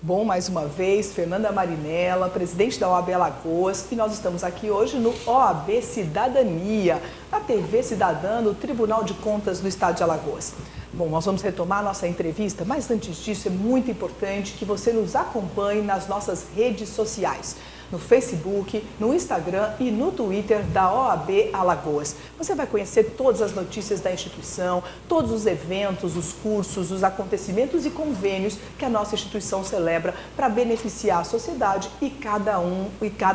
Bom, mais uma vez, Fernanda Marinella, presidente da OAB Alagoas, e nós estamos aqui hoje no OAB Cidadania, na TV Cidadã, no Tribunal de Contas do Estado de Alagoas. Bom, nós vamos retomar nossa entrevista, mas antes disso é muito importante que você nos acompanhe nas nossas redes sociais. No Facebook, no Instagram e no Twitter da OAB Alagoas. Você vai conhecer todas as notícias da instituição, todos os eventos, os cursos, os acontecimentos e convênios que a nossa instituição celebra para beneficiar a sociedade e cada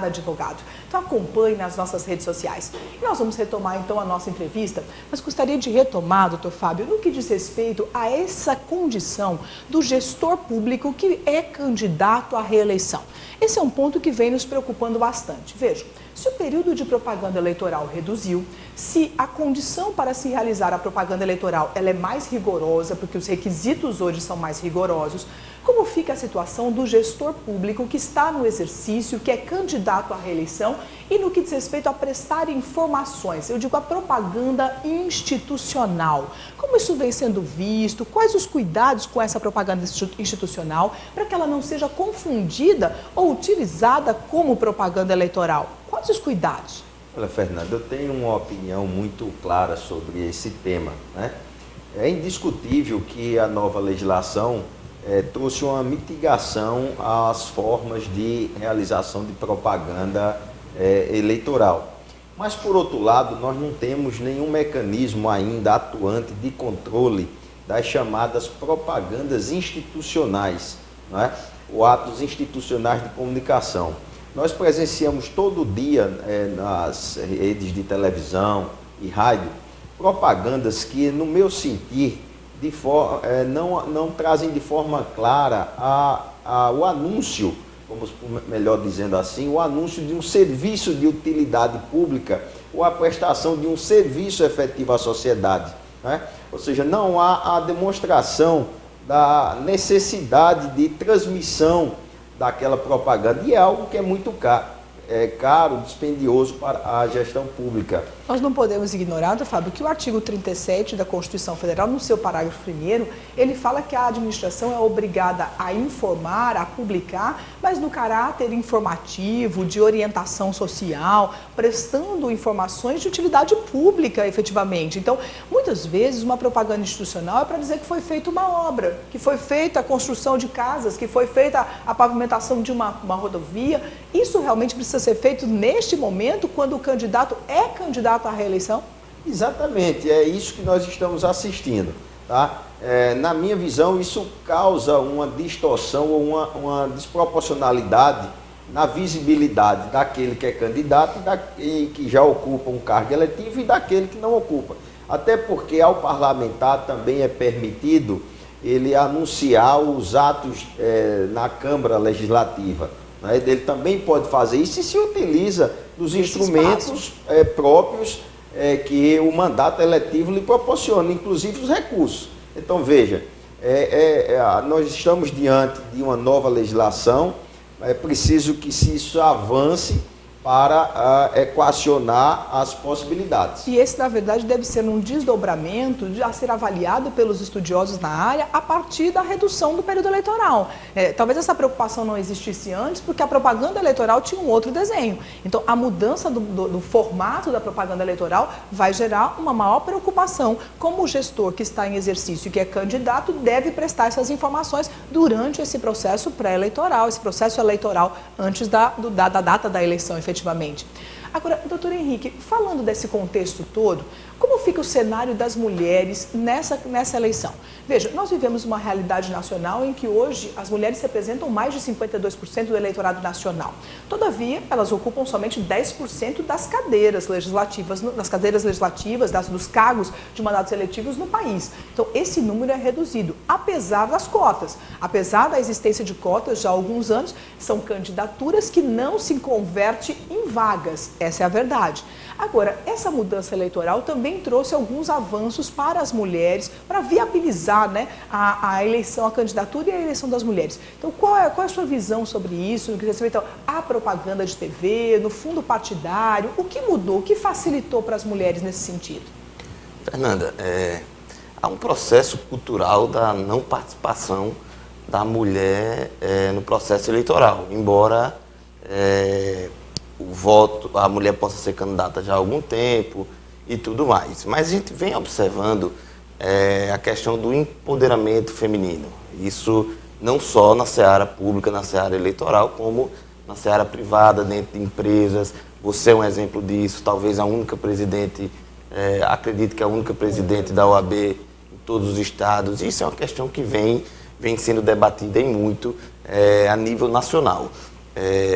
advogado. Então acompanhe nas nossas redes sociais. E nós vamos retomar então a nossa entrevista, mas gostaria de retomar, doutor Fábio, no que diz respeito a essa condição do gestor público que é candidato à reeleição. Esse é um ponto que vem nos preocupando bastante. Veja, se o período de propaganda eleitoral reduziu, se a condição para se realizar a propaganda eleitoral ela é mais rigorosa, porque os requisitos hoje são mais rigorosos, como fica a situação do gestor público que está no exercício, que é candidato à reeleição e no que diz respeito a prestar informações, eu digo a propaganda institucional. Como isso vem sendo visto? Quais os cuidados com essa propaganda institucional para que ela não seja confundida ou utilizada como propaganda eleitoral? Quais os cuidados? Olha, Fernanda, eu tenho uma opinião muito clara sobre esse tema, né? É indiscutível que a nova legislação trouxe uma mitigação às formas de realização de propaganda eleitoral. Mas, por outro lado, nós não temos nenhum mecanismo ainda atuante de controle das chamadas propagandas institucionais, não é? Ou atos institucionais de comunicação. Nós presenciamos todo dia nas redes de televisão e rádio propagandas que, no meu sentir, não trazem de forma clara o anúncio, vamos melhor dizendo assim, o anúncio de um serviço de utilidade pública ou a prestação de um serviço efetivo à sociedade, né? Ou seja, não há a demonstração da necessidade de transmissão daquela propaganda, e é algo que é muito caro, dispendioso para a gestão pública. Nós não podemos ignorar, Fábio, que o artigo 37 da Constituição Federal, no seu parágrafo 1º, ele fala que a administração é obrigada a informar, a publicar, mas no caráter informativo, de orientação social, prestando informações de utilidade pública, efetivamente. Então, muitas vezes, uma propaganda institucional é para dizer que foi feita uma obra, que foi feita a construção de casas, que foi feita a pavimentação de uma rodovia. Isso realmente precisa ser feito neste momento, quando o candidato é candidato à reeleição? Exatamente, é isso que nós estamos assistindo, tá? Na minha visão, isso causa uma distorção ou uma desproporcionalidade na visibilidade daquele que é candidato e que já ocupa um cargo eletivo e daquele que não ocupa. Até porque ao parlamentar também é permitido ele anunciar os atos na Câmara Legislativa. Ele também pode fazer isso e se utiliza dos instrumentos próprios que o mandato eletivo lhe proporciona, inclusive os recursos. Então, veja, nós estamos diante de uma nova legislação, é preciso que isso avance para equacionar as possibilidades. E esse, na verdade, deve ser um desdobramento a ser avaliado pelos estudiosos na área a partir da redução do período eleitoral. Talvez essa preocupação não existisse antes, porque a propaganda eleitoral tinha um outro desenho. Então, a mudança do formato da propaganda eleitoral vai gerar uma maior preocupação, como o gestor que está em exercício e que é candidato deve prestar essas informações durante esse processo pré-eleitoral, esse processo eleitoral antes da data da eleição, efetivamente. Agora, doutor Henrique, falando desse contexto todo, como fica o cenário das mulheres nessa eleição? Veja, nós vivemos uma realidade nacional em que hoje as mulheres representam mais de 52% do eleitorado nacional. Todavia, elas ocupam somente 10% das cadeiras legislativas, dos cargos de mandatos eletivos no país. Então, esse número é reduzido, apesar das cotas. Apesar da existência de cotas já há alguns anos, são candidaturas que não se convertem em vagas. Essa é a verdade. Agora, essa mudança eleitoral também trouxe alguns avanços para as mulheres, para viabilizar, né, a eleição, a candidatura e a eleição das mulheres. Então, qual é a sua visão sobre isso, no que diz respeito à propaganda de TV, no fundo partidário? O que mudou, o que facilitou para as mulheres nesse sentido? Fernanda, há um processo cultural da não participação da mulher no processo eleitoral, embora o voto, a mulher possa ser candidata já há algum tempo e tudo mais. Mas a gente vem observando a questão do empoderamento feminino. Isso não só na seara pública, na seara eleitoral, como na seara privada, dentro de empresas. Você é um exemplo disso, talvez a única presidente, acredito que é a única presidente da OAB em todos os estados. Isso é uma questão que vem sendo debatida e muito a nível nacional.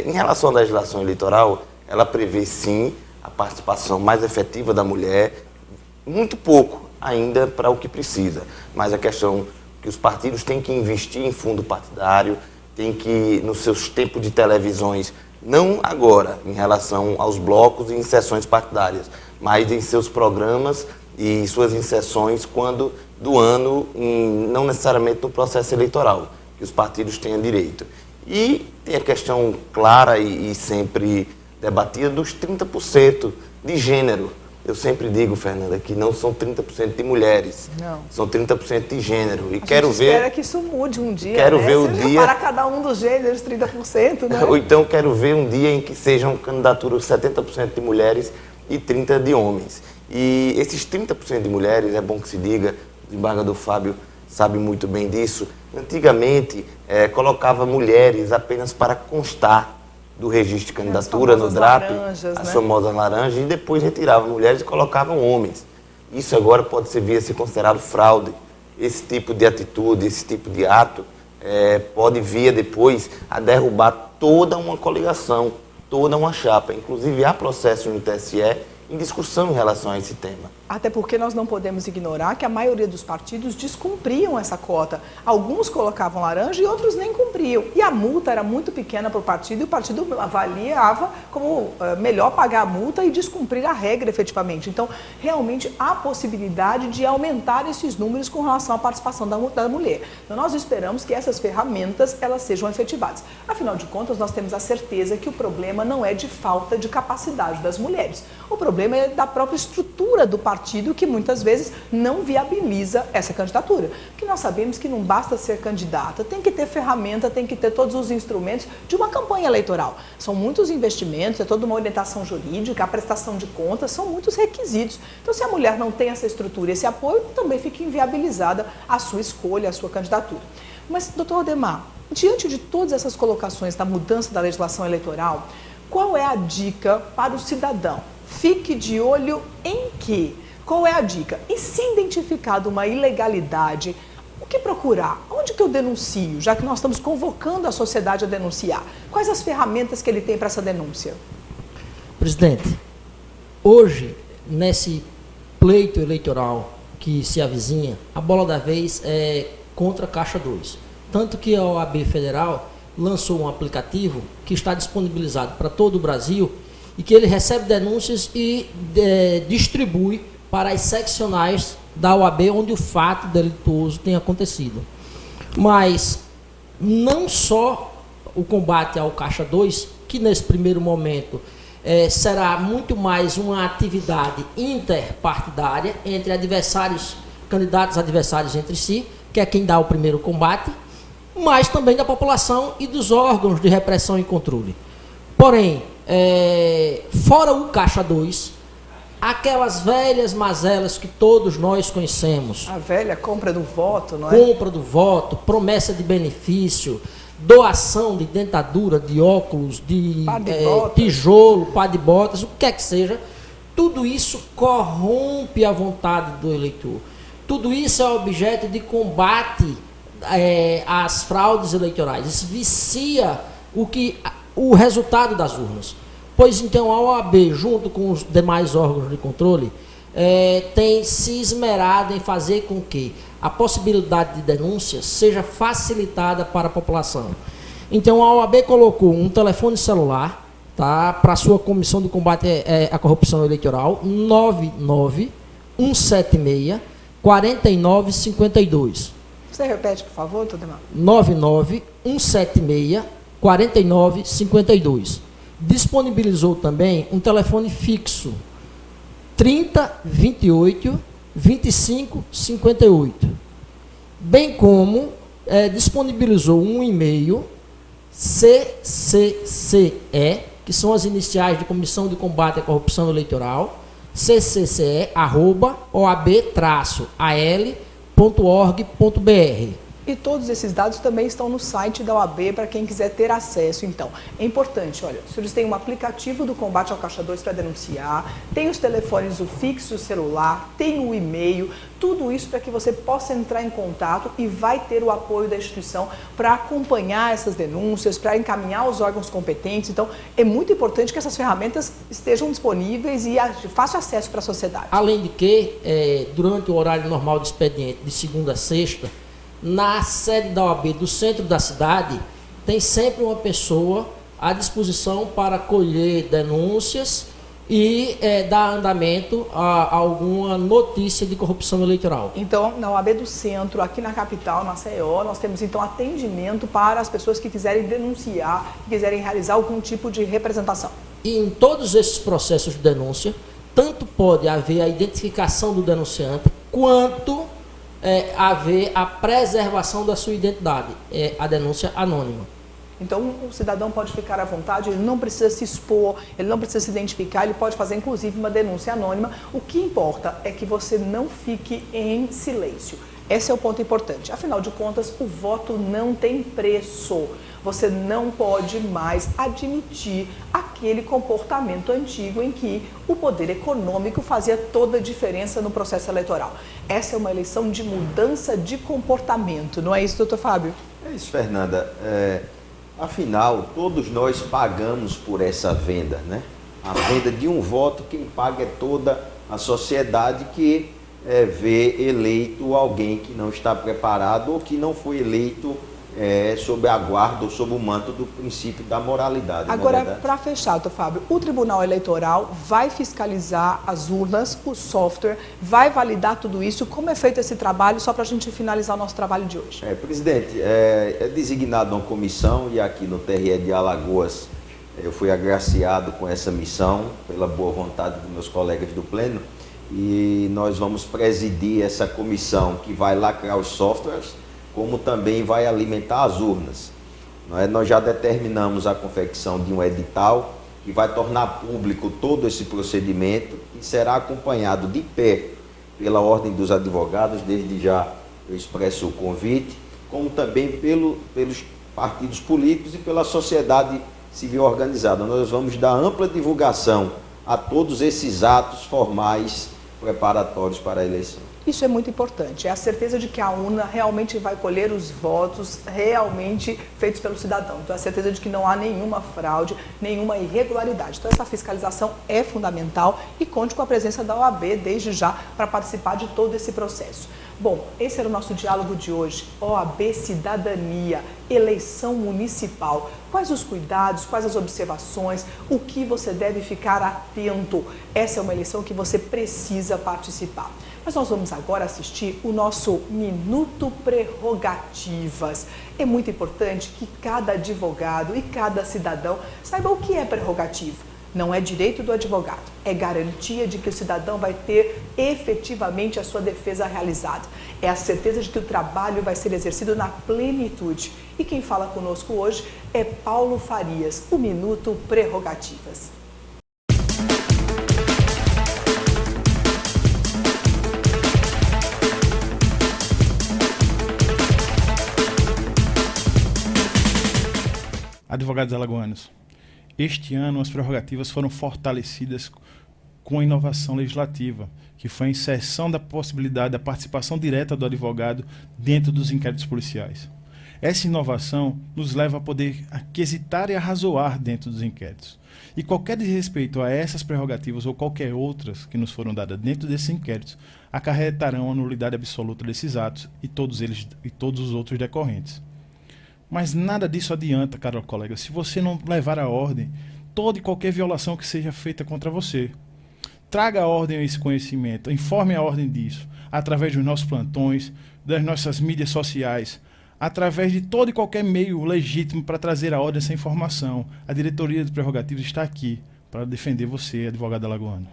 Em relação à legislação eleitoral, ela prevê sim a participação mais efetiva da mulher, muito pouco ainda para o que precisa, mas a questão que os partidos têm que investir em fundo partidário, têm que, nos seus tempos de televisões, não agora em relação aos blocos e em sessões partidárias, mas em seus programas e suas inserções quando do ano, não necessariamente no processo eleitoral, que os partidos tenham direito. E tem a questão clara e sempre debatida dos 30% de gênero. Eu sempre digo, Fernanda, que não são 30% de mulheres, não. São 30% de gênero. E quero ver. Espera que isso mude um dia. Quero ver o dia. Para cada um dos gêneros, 30%, né? Ou então quero ver um dia em que sejam candidaturas 70% de mulheres e 30% de homens. E esses 30% de mulheres, é bom que se diga, o desembargador Fábio sabe muito bem disso, antigamente colocava mulheres apenas para constar do registro de candidatura no DRAP, as famosas laranjas, e depois retirava mulheres e colocavam homens. Isso agora pode vir a ser considerado fraude. Esse tipo de atitude, esse tipo de ato, pode vir depois a derrubar toda uma coligação, toda uma chapa. Inclusive há processo no TSE em discussão em relação a esse tema. Até porque nós não podemos ignorar que a maioria dos partidos descumpriam essa cota. Alguns colocavam laranja e outros nem cumpriam. E a multa era muito pequena para o partido e o partido avaliava como melhor pagar a multa e descumprir a regra efetivamente. Então, realmente há possibilidade de aumentar esses números com relação à participação da mulher. Então, nós esperamos que essas ferramentas elas sejam efetivadas. Afinal de contas, nós temos a certeza que o problema não é de falta de capacidade das mulheres. O problema é da própria estrutura do partido que muitas vezes não viabiliza essa candidatura. Porque nós sabemos que não basta ser candidata, tem que ter ferramenta, tem que ter todos os instrumentos de uma campanha eleitoral. São muitos investimentos, é toda uma orientação jurídica, a prestação de contas, são muitos requisitos. Então, se a mulher não tem essa estrutura, esse apoio, também fica inviabilizada a sua escolha, a sua candidatura. Mas, doutor Aldemar, diante de todas essas colocações da mudança da legislação eleitoral, qual é a dica para o cidadão? Fique de olho em quê? Qual é a dica? E se identificado uma ilegalidade, o que procurar? Onde que eu denuncio? Já que nós estamos convocando a sociedade a denunciar. Quais as ferramentas que ele tem para essa denúncia? Presidente, hoje, nesse pleito eleitoral que se avizinha, a bola da vez é contra a Caixa 2. Tanto que a OAB Federal lançou um aplicativo que está disponibilizado para todo o Brasil e que ele recebe denúncias e distribui para as seccionais da OAB onde o fato delituoso tem acontecido. Mas não só o combate ao Caixa 2, que nesse primeiro momento será muito mais uma atividade interpartidária entre adversários, candidatos adversários entre si, que é quem dá o primeiro combate, mas também da população e dos órgãos de repressão e controle. Porém, fora o Caixa 2, aquelas velhas mazelas que todos nós conhecemos. A velha compra do voto, não é? Compra do voto, promessa de benefício, doação de dentadura, de óculos, de tijolo, par de botas, o que quer que seja. Tudo isso corrompe a vontade do eleitor. Tudo isso é objeto de combate às fraudes eleitorais. Isso vicia o resultado das urnas. Pois então a OAB, junto com os demais órgãos de controle, tem se esmerado em fazer com que a possibilidade de denúncia seja facilitada para a população. Então a OAB colocou um telefone celular, tá, para a sua comissão de combate à corrupção eleitoral, 99176 4952. Você repete, por favor, Todemar? 99176 4952. Disponibilizou também um telefone fixo 3028 2558, bem como disponibilizou um e-mail CCCE, que são as iniciais de Comissão de Combate à Corrupção Eleitoral, ccce@oab-al.org.br. E todos esses dados também estão no site da OAB para quem quiser ter acesso. Então, é importante, olha, os senhores têm um aplicativo do combate ao Caixa 2 para denunciar, tem os telefones, o fixo, o celular, tem o e-mail, tudo isso para que você possa entrar em contato e vai ter o apoio da instituição para acompanhar essas denúncias, para encaminhar os órgãos competentes. Então, é muito importante que essas ferramentas estejam disponíveis e de fácil acesso para a sociedade. Além de que, durante o horário normal de expediente, de segunda a sexta, na sede da OAB do centro da cidade, tem sempre uma pessoa à disposição para colher denúncias e dar andamento a alguma notícia de corrupção eleitoral. Então, na OAB do Centro, aqui na capital, na CEO, nós temos então atendimento para as pessoas que quiserem denunciar, que quiserem realizar algum tipo de representação. E em todos esses processos de denúncia, tanto pode haver a identificação do denunciante, quanto haver a preservação da sua identidade, a denúncia anônima. Então, o cidadão pode ficar à vontade, ele não precisa se expor, ele não precisa se identificar, ele pode fazer, inclusive, uma denúncia anônima. O que importa é que você não fique em silêncio. Esse é o ponto importante. Afinal de contas, o voto não tem preço. Você não pode mais admitir aquele comportamento antigo em que o poder econômico fazia toda a diferença no processo eleitoral. Essa é uma eleição de mudança de comportamento, não é isso, doutor Fábio? É isso, Fernanda. Afinal, todos nós pagamos por essa venda, né? A venda de um voto, quem paga é toda a sociedade que vê eleito alguém que não está preparado ou que não foi eleito sob a guarda ou sob o manto do princípio da moralidade. Agora, para fechar, doutor Fábio, o Tribunal Eleitoral vai fiscalizar as urnas, o software, vai validar tudo isso. Como é feito esse trabalho, só para a gente finalizar o nosso trabalho de hoje? Presidente, é designada uma comissão e aqui no TRE de Alagoas eu fui agraciado com essa missão pela boa vontade dos meus colegas do Pleno e nós vamos presidir essa comissão que vai lacrar os softwares, como também vai alimentar as urnas. Nós já determinamos a confecção de um edital que vai tornar público todo esse procedimento e será acompanhado de pé pela Ordem dos Advogados, desde já eu expresso o convite, como também pelos partidos políticos e pela sociedade civil organizada. Nós vamos dar ampla divulgação a todos esses atos formais preparatórios para a eleição. Isso é muito importante, é a certeza de que a urna realmente vai colher os votos realmente feitos pelo cidadão. Então, é a certeza de que não há nenhuma fraude, nenhuma irregularidade. Então, essa fiscalização é fundamental e conte com a presença da OAB desde já para participar de todo esse processo. Bom, esse era o nosso diálogo de hoje. OAB Cidadania, eleição municipal. Quais os cuidados, quais as observações, o que você deve ficar atento? Essa é uma eleição que você precisa participar. Mas nós vamos agora assistir o nosso Minuto Prerrogativas. É muito importante que cada advogado e cada cidadão saiba o que é prerrogativa. Não é direito do advogado, é garantia de que o cidadão vai ter efetivamente a sua defesa realizada. É a certeza de que o trabalho vai ser exercido na plenitude. E quem fala conosco hoje é Paulo Farias, o Minuto Prerrogativas. Advogados alagoanos, este ano as prerrogativas foram fortalecidas com a inovação legislativa, que foi a inserção da possibilidade da participação direta do advogado dentro dos inquéritos policiais. Essa inovação nos leva a poder aquisitar e arrazoar dentro dos inquéritos. E qualquer desrespeito a essas prerrogativas ou qualquer outras que nos foram dadas dentro desses inquéritos acarretarão a nulidade absoluta desses atos e todos os outros decorrentes. Mas nada disso adianta, caro colega, se você não levar à ordem toda e qualquer violação que seja feita contra você. Traga à ordem esse conhecimento, informe a ordem disso, através dos nossos plantões, das nossas mídias sociais, através de todo e qualquer meio legítimo para trazer à ordem essa informação. A diretoria de prerrogativas está aqui para defender você, advogado alagoano.